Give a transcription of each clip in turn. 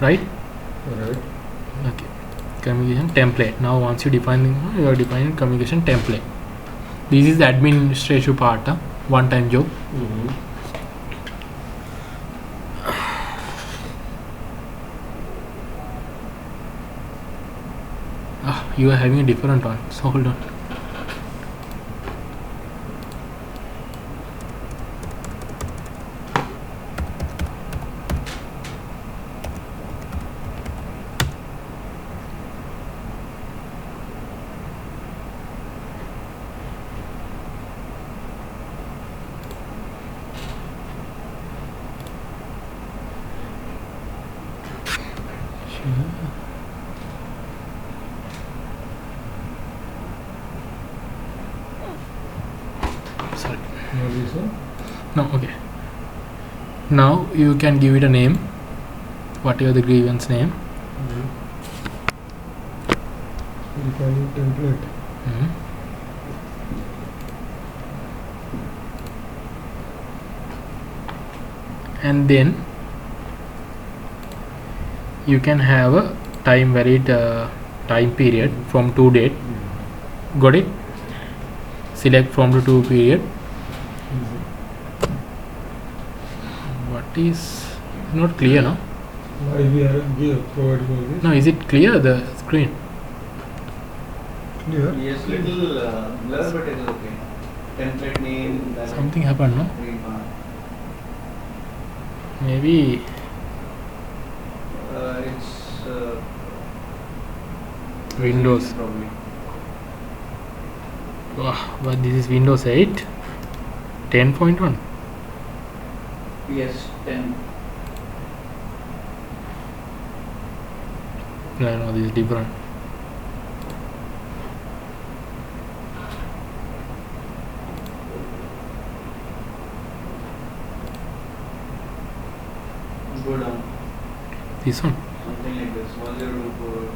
right? Right. Okay, communication template. Now once you are defining communication template. This is the administrative part, one time job. You are having a different one, so hold on. Sorry. What is it? No, okay. Now you can give it a name, whatever the grievance name. Defining template. And then you can have a time varied time period from to date. Got it? Select from the to period. What is not clear, no? Why we are providing all this? No, is it clear, the screen? Clear? Yes, little blur, but it is okay. Template name. Something happened, no? Green bar. Maybe It's Windows. probably. But this is Windows 8 10.1. PS 10. No, this is different. Go down. This one. Something like this. 1024.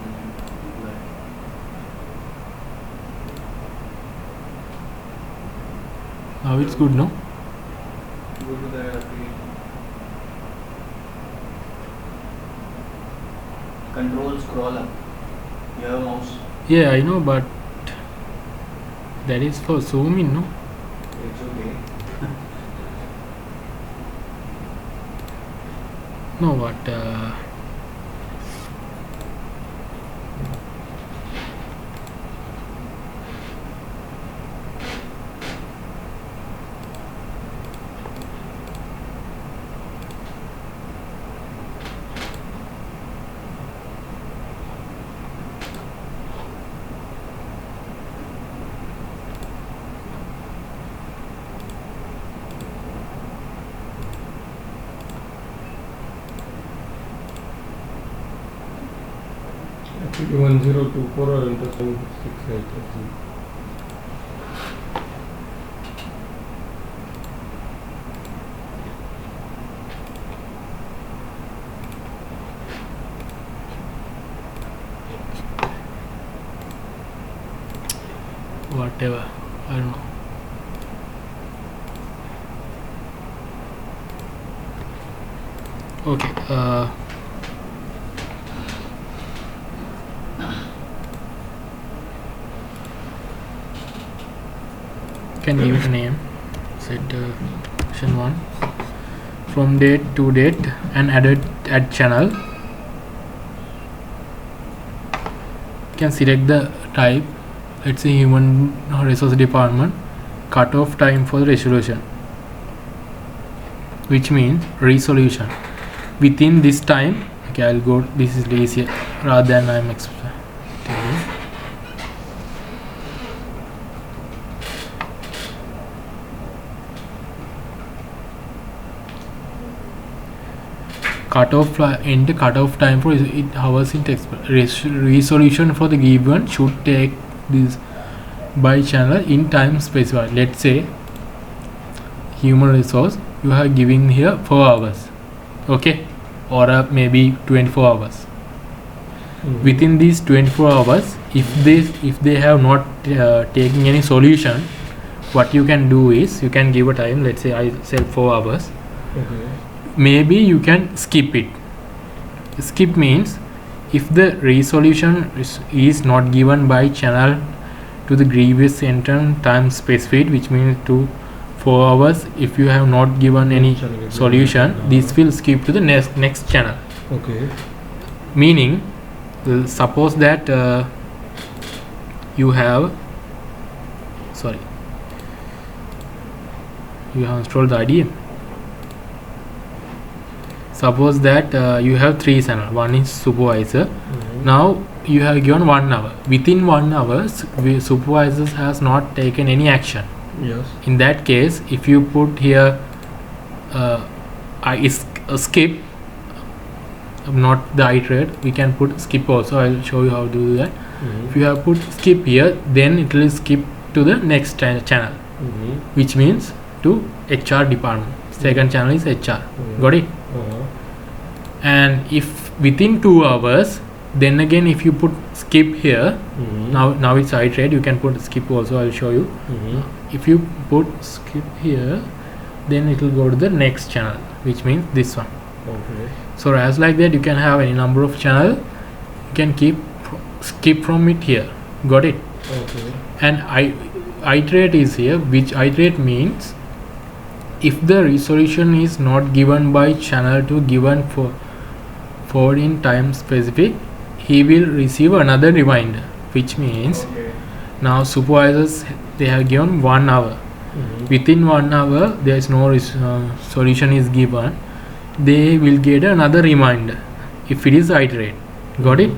Now it's good, no? Go to the control scroll up. You have a mouse. Yeah, I know, but that is for zoom in, no? It's okay. No, what? Actually 1024 or enter 768. Whatever, I don't know. Okay, can give it a name. Set section 1 from date to date and add channel. Can select the type, let's say human resource department. Cutoff time for the resolution, which means resolution within this time. Okay, I'll go, this is easier rather than I'm explaining. Cutoff end cutoff time for it hours in text. Resolution for the given should take this by channel in time specified. Let's say human resource, you are giving here 4 hours, okay, or maybe 24 hours. Within these 24 hours, if they have not taken any solution, what you can do is you can give a time. Let's say I said 4 hours. Okay. Maybe you can skip it. skip means if the resolution is not given by channel to the previous entrant time specified, which means to 4 hours. If you have not given any solution, this will skip to the next channel. Okay. Meaning, suppose that you have installed the IDE. Suppose that you have 3 channels. One is supervisor. Now you have given 1 hour. Within 1 hour, supervisors has not taken any action. Yes. In that case, if you put here skip, not the iterate, we can put skip also. I'll show you how to do that. If you have put skip here, then it will skip to the next channel, which means to HR department. Second channel is HR. Got it? And if within 2 hours, then again if you put skip here, now it's iterate, you can put skip also. I'll show you. If you put skip here, then it will go to the next channel, which means this one. Okay. So as like that, you can have any number of channel. You can skip from it here. Got it? Okay. And iterate is here, which iterate means if the resolution is not given by channel to given for in time specific, he will receive another reminder, which means now supervisors, they have given 1 hour. Within 1 hour, there is no solution is given, they will get another reminder if it is iterate. Got it?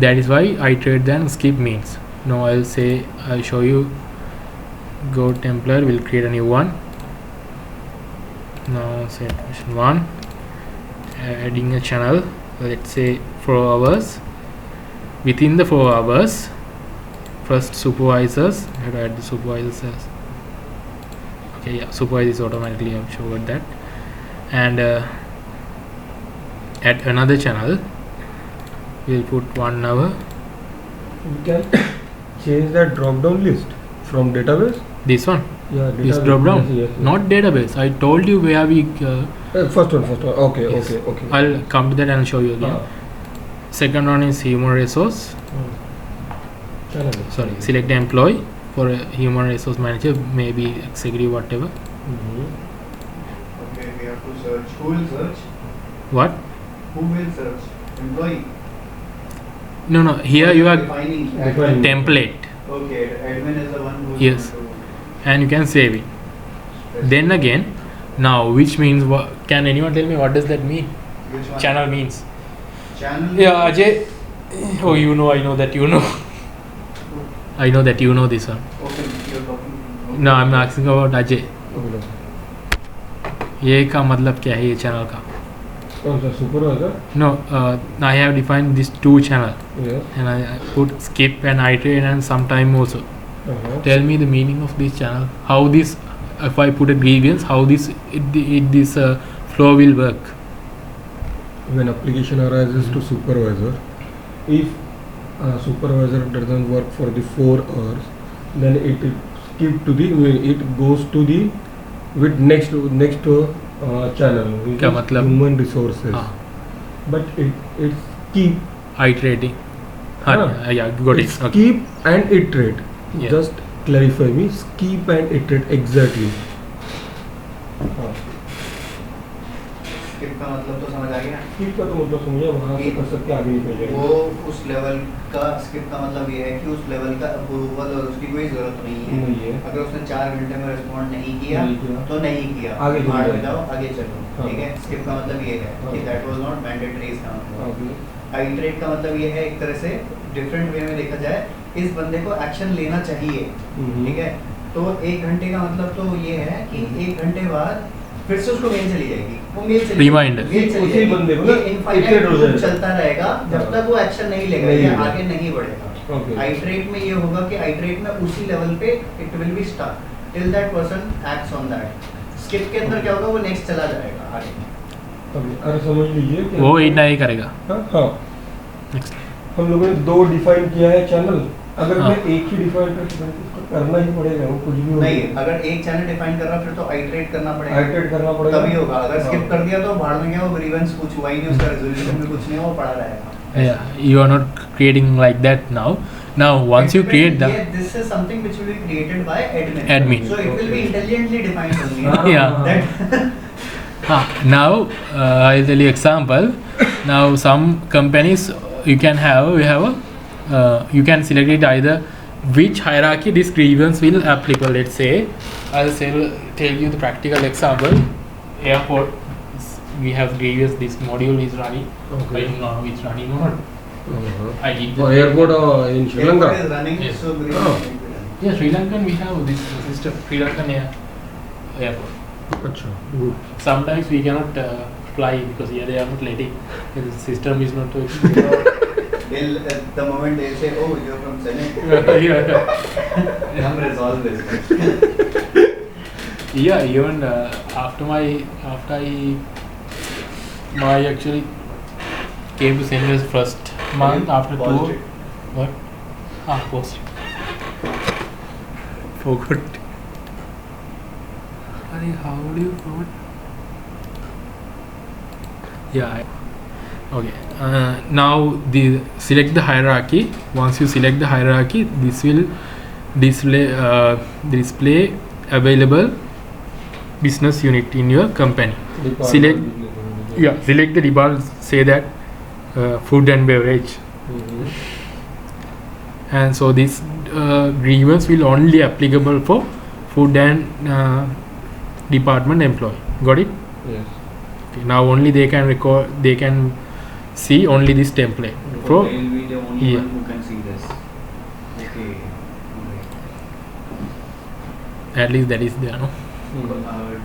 That is why iterate then skip means. Now I'll show you. Go Templar, will create a new one. Now say mission 1, adding a channel, let's say 4 hours. Within the 4 hours, first supervisors, I have to add the supervisors as okay, yeah, supervisors automatically I've showed that. And add another channel, we'll put 1 hour. We can change that drop down list from database. This one, Yeah, this drop down, yes. not database. I told you where we First one. Okay, yes. okay. I'll come to that and show you again. Second one is human resource. Channel. Sorry, select employee for a human resource manager, maybe executive, whatever. Okay, we have to search. Who will search? What? Who will search? Employee. No, here you are defining. Defining. template, Okay, admin is the one who is Yes. going to and you can save it. Then again, now which means what? Can anyone tell me what does that mean? Which one? Channel means. Channel. Yeah, Ajay. Oh, I know that you know. I know that you know this one. Okay, you're talking. No, I'm asking about Ajay. Okay. ये का मतलब क्या है ये channel का? कौन सा supervisor? No, I have defined these 2 channel Yes. and I put skip and iterate and sometime also. Tell me the meaning of this channel. How this, if I put a grievance, how this flow will work? When application arises to supervisor, if supervisor doesn't work for the 4 hours, then it goes to the with next channel, which क्या is मतलब? human resources. हाँ. But it's keep Iterating. हाँ, yeah, got it. Okay. keep and iterate. Yeah. Just clarify me. Skip and iterate exactly. Skip का मतलब तो समझ आ गया. Skip का तो मतलब समझिए, वहाँ से कर सकते आगे निकल जाएगा. वो उस लेवल का skip का मतलब ये है कि उस लेवल का अप्रूवल और उसकी कोई जरूरत नहीं है. नहीं है. अगर उसने 4 घंटे में रिस्पॉन्ड नहीं किया तो नहीं किया. आगे चलो. बाहर जाओ, आगे चलो. हाँ. ठीक है. skip का मतलब ये है कि हाँ. that was not mandatory इसका मतलब. आगे. iterate का मतलब ये है एक तरह से डिफरेंट वे में देखा जाए, इस बंदे को एक्शन लेना चाहिए. ठीक है. तो 1 घंटे का मतलब तो ये है कि 1 घंटे बाद फिर से उसको मेल चली जाएगी. वो मेल चली Reminder. मेल चली उसी जाएगी. बंदे को ना ये infinite iterate हो loop जाएगा. चलता रहेगा जब तक वो एक्शन नहीं लेगा नहीं या लेगा. आगे नहीं बढ़ेगा. Okay. iterate में ये होगा कि iterate में उसी लेवल पे it will be stuck till that person acts on that. skip के अंदर क्या होगा, वो next चला जाएगा आगे. अरे समझ लीजिए कि वो इतना ही करेगा. हाँ. Next. हम लोगों ने 2 डिफाइन किया है चैनल. अगर हाँ। मैं एक ही डिफाइन कर सकता हूँ तो करना ही पड़ेगा, वो कुछ भी हो नहीं, अगर एक चैनल डिफाइन कर रहा फिर तो आइटरेट करना पड़ेगा, आइटरेट करना पड़ेगा, तभी होगा। अगर हाँ। स्किप कर दिया तो भाड़ में गया, वो ग्रीवेंस कुछ हुआ ही नहीं, उसका रेजोल्यूशन में कुछ नहीं हुआ, वो पड़ा रहेगा। Yeah, you are not creating like that now. Now once you create the Yeah, this is something which will be created by admin. Admin. So it will be intelligently defined only. हाँ, Yeah. That now I'll tell you example. Now some companies you can have you can select it either which hierarchy this grievance will applicable. Let's say I'll tell you the practical example. Airport, we have grievance. This module is running. Okay. I don't know it's running or not. I did Oh, airport in Sri Lanka. airport is running, Yes. so grievance Oh. will be running. Yeah, Sri Lankan we have this system. Sri Lankan airport. अच्छा, good. Sometimes we cannot fly because here they are not letting. The system is not. They'll, the moment they say, oh, you're from Senate, yeah. come resolve this. Yeah, even after I actually came to St. Louis first month after Paused 2 it. what? Post. Forgot. Sorry, how do you forget? Yeah. Okay. Now select the hierarchy. Once you select the hierarchy, this will display available business unit in your company. Select the department. Say that food and beverage, and so this grievance will only applicable for food and department employee. Got it? Yes. Okay, now only they can record. They can see only this template. So Pro. they will be the only Yeah. one who can see this. Okay. At least that is there, no?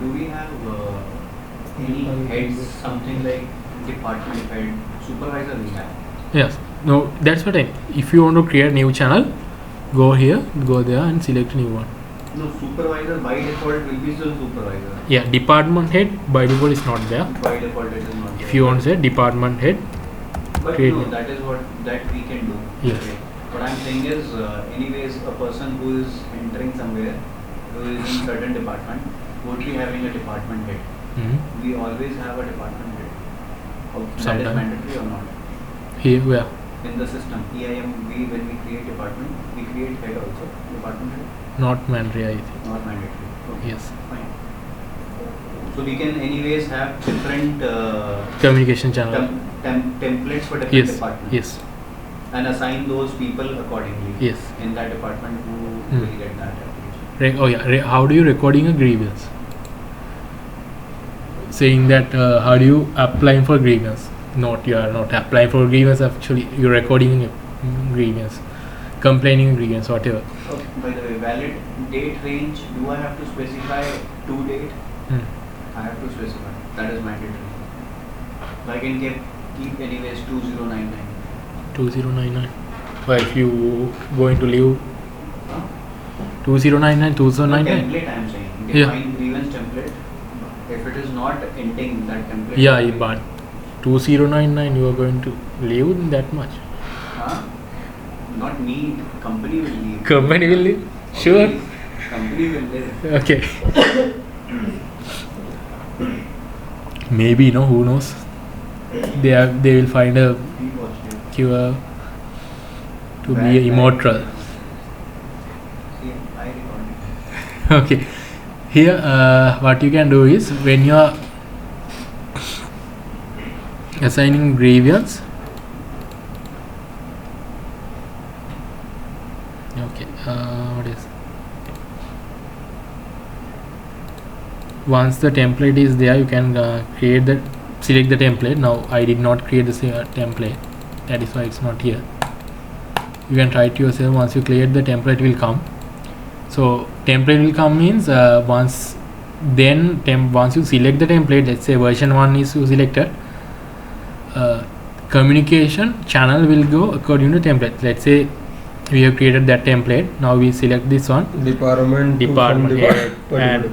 Do we have any heads, something like department head, supervisor we have? Yes. No, that's what I. If you want to create new channel, go here, go there, and select new one. No, supervisor by default will be still supervisor. Yeah, department head by default is not there. By default it is not. If you want to say department head, But create no, it. that is what that we can do. Yes. Okay. What I'm saying is, anyways, a person who is entering somewhere, who is in certain department, would be having a department head. We always have a department head. That is Sometime. mandatory or not? here where In the system, EIM, when we create department, we create head also, department head, not mandatory, I think. not mandatory. Okay. Yes. Fine. So we can anyways have different Communication channel. templates for different Yes. departments. Yes. And assign those people accordingly. Yes. In that department who Hmm. will get that application. Oh yeah. How do you recording a grievance? Saying that how do you applying for grievance? Not you are not applying for grievance. Actually, you're recording a grievance, complaining grievance, whatever. Oh, by the way, valid date range. Do I have to specify to date? Hmm. I have to specify. That is mandatory. So I can keep anyways 2099. 2099. But if you going to leave Huh? 2099, No, 2099. template I am saying. You can Yeah. find grievance template. If it is not ending that template. Yeah, but 2099 you are going to leave that much. Huh? Not me. Company will leave. Company will leave? Sure. Company will leave. Okay. Maybe who knows? They will find a We watched it. cure to Bad, be bad. immortal. See, I recorded. Okay. Here, what you can do is when you are assigning grievance. Okay. What is? Once the template is there, you can select the template. Now I did not create the template, that is why it's not here. You can try it yourself. Once you create the template will come. So template will come means once you select the template, let's say version 1 is you selected, communication channel will go according to template. Let's say we have created that template. Now we select this one, Department head and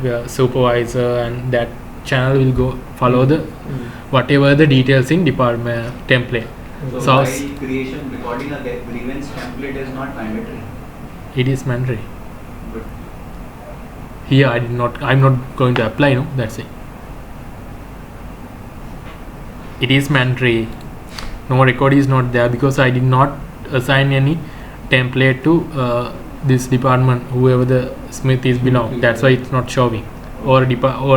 yes. supervisor, and that channel will go follow the whatever the details in department template. So So- while creation, recording a grievance template is not mandatory. It is mandatory. But Here I'm not going to apply, no, that's it. It is mandatory. No record is not there because I did not assign any template to this department, whoever the Smith is belong. That's why it's not showing. Or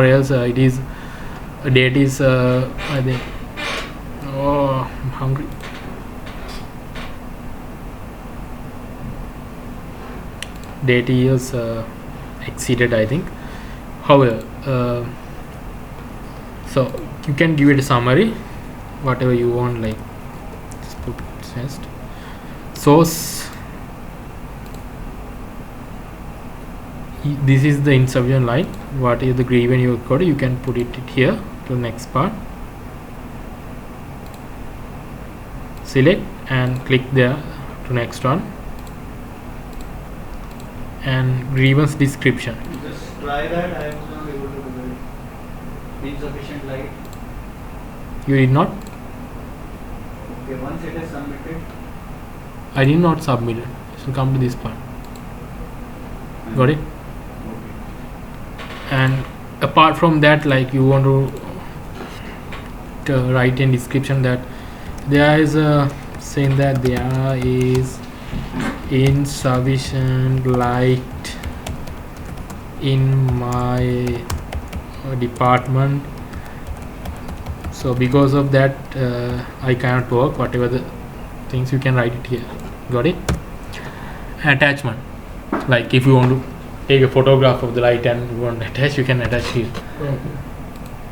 else it is date is I think. Oh, I'm hungry. Date is exceeded, I think. However, so you can give it a summary, whatever you want, like just put just source. This is the insufficient line. What is the grievance you got? You can put it here to the next part. Select and click there to next one. And grievance description. just try that. I was not able to do it. Insufficient light. You did not. Okay, once it is submitted. I did not submit it. So come to this part. Got it? Okay. And apart from that, like you want to write in description that there is a saying that there is insufficient light in my department, so because of that I cannot work, whatever the things, you can write it here. Got it? Attachment, like if you want to take a photograph of the light and you want to attach, you can attach here. Okay.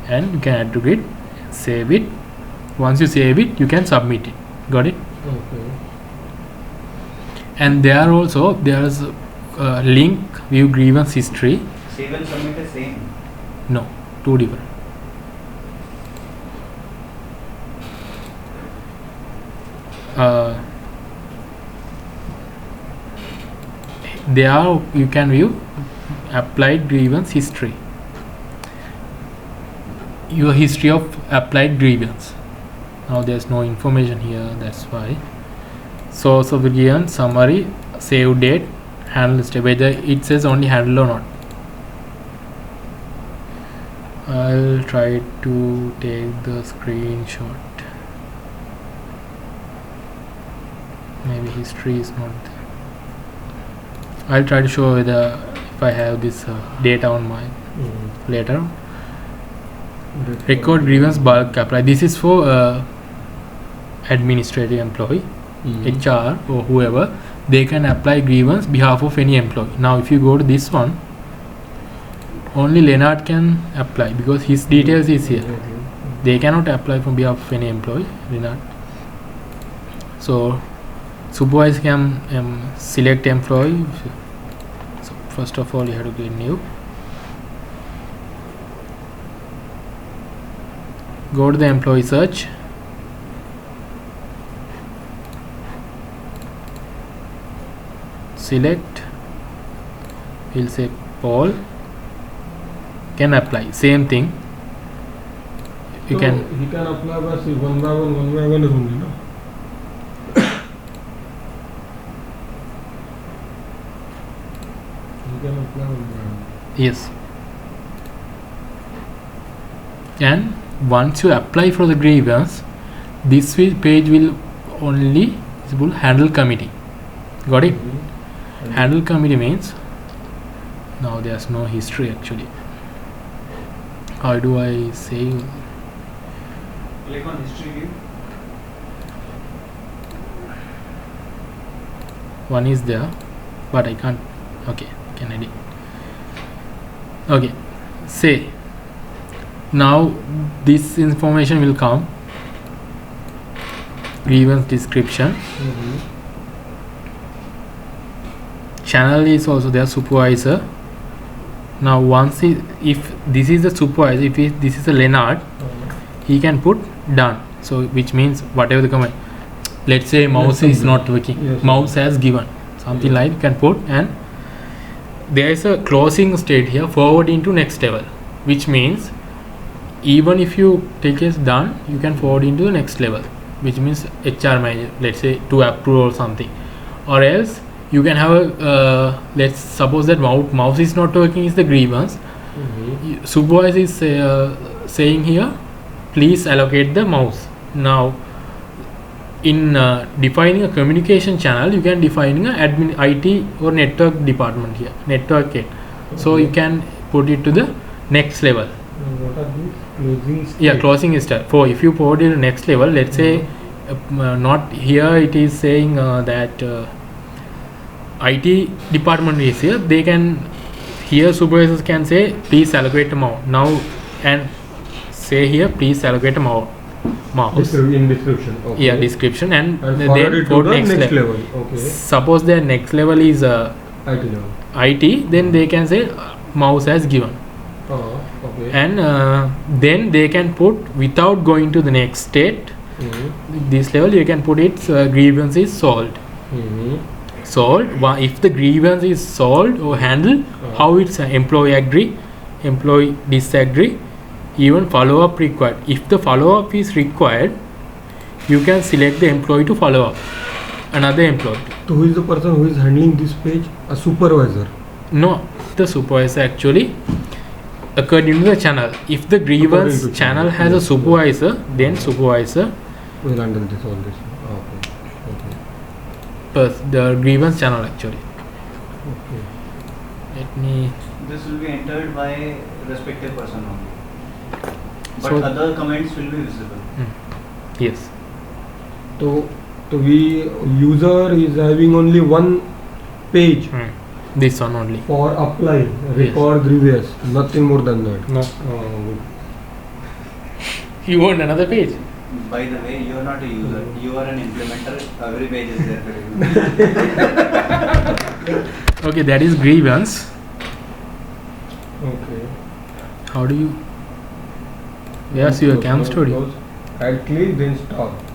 And you can add to grid, save it. Once you save it, you can submit it. Got it? Okay. And there also there's a link view grievance history. Save and submit is same. No, two different. There you can view applied grievance history. Your history of applied grievance. Now there's no information here, that's why. Source of the grievance, summary, save date, handle step, whether it says only handle or not. I'll try to take the screenshot. Maybe history is not there. I'll try to show whether if I have this data on my later. Record grievance bulk apply. This is for administrative employee, HR or whoever. They can apply grievance behalf of any employee. Now if you go to this one, only Leonard can apply because his details is here. They cannot apply for behalf of any employee, Leonard. So supervisor can select employee. So first of all you have to click new. Go to the employee search. Select. We'll say Paul. Can apply. Same thing. You So can. he can apply by say one by one is only, no? He can apply one by one. Yes. And once you apply for the grievance, this page will only visible handle committee. Got it? Handle committee means now there's no history actually. How do I say? Click on history view. One is there, but I can't. Okay, can edit. Okay, say now this information will come. Grievance description. Channel is also there. Supervisor. Now once if this is the supervisor, if this is a Leonard, he can put done. So which means whatever the command. Let's say mouse is not working. Yes. Mouse has given something like you can put, and there is a closing state here, forwarding to next level, which means even if you take as done, you can forward into the next level. which means HR manager, let's say, to approve or something. Or else you can have a let's suppose that mouse is not working is the grievance. Supervisor is saying here, please allocate the mouse. Now in defining a communication channel, you can define a admin IT or network department here, network it. So you can put it to the next level. What are these? Closing state. Yeah, closing step. For if you put it to next level, let's say not here it is saying that IT department is here, they can here supervisors can say please allocate a mouse now, and say here please allocate a mouse. In description. Okay. Yeah, description, and forward it then for to the next level. Okay. Suppose their next level is IT level. IT, then they can say mouse has given. Okay. And then they can put without going to the next state. This level you can put it grievance is solved. Solved. If the grievance is solved or handled, how it's employee agree, employee disagree, even follow up required. If the follow up is required, you can select the employee to follow up another employee. So who is the person who is handling this page? A supervisor. No, the supervisor actually according to the channel. If the grievance channel has a supervisor, then supervisor will handle this all this. The grievance channel actually. Okay. Let me. This will be entered by respective person only. But So- other comments will be visible. Yes. So we user is having only one page This one only. for apply record grievance, nothing more than that. No. Good. You want another page? By the way, you are not a user. You are an implementer. Every page is there for you. Okay, that is grievance. Okay. How do you? Yes, your cam studio. Right click, then stop.